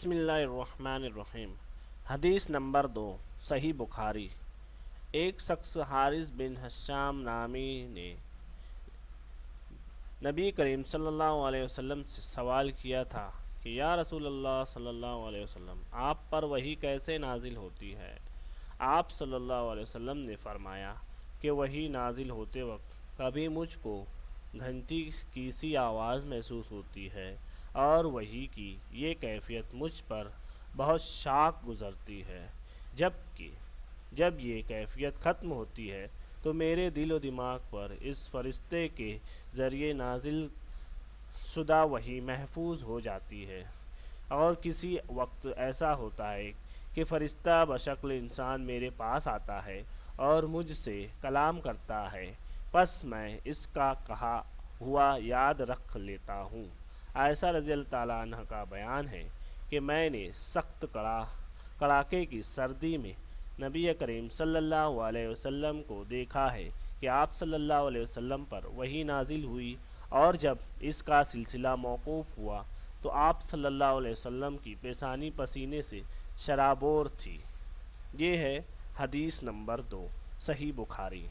بسم اللہ الرحمن الرحیم۔ حدیث نمبر 2، صحیح بخاری۔ ایک شخص حارث بن حشام نامی نے نبی کریم صلی اللہ علیہ وسلم سے سوال کیا تھا کہ یا رسول اللہ صلی اللہ علیہ وسلم، آپ پر وحی کیسے نازل ہوتی ہے؟ آپ صلی اللہ علیہ وسلم نے فرمایا کہ وحی نازل ہوتے وقت کبھی مجھ کو گھنٹی کی سی آواز محسوس ہوتی ہے اور وحی کی یہ کیفیت مجھ پر بہت شاق گزرتی ہے، جبکہ جب یہ کیفیت ختم ہوتی ہے تو میرے دل و دماغ پر اس فرشتے کے ذریعے نازل شدہ وحی محفوظ ہو جاتی ہے، اور کسی وقت ایسا ہوتا ہے کہ فرشتہ بشکل انسان میرے پاس آتا ہے اور مجھ سے کلام کرتا ہے، پس میں اس کا کہا ہوا یاد رکھ لیتا ہوں۔ عائشہ رضی اللہ تعالیٰ عنہ کا بیان ہے کہ میں نے سخت کڑاکے کی سردی میں نبی کریم صلی اللہ علیہ وسلم کو دیکھا ہے کہ آپ صلی اللہ علیہ وسلم پر وحی نازل ہوئی، اور جب اس کا سلسلہ موقوف ہوا تو آپ صلی اللہ علیہ وسلم کی پیشانی پسینے سے شرابور تھی۔ یہ ہے حدیث نمبر 2، صحیح بخاری۔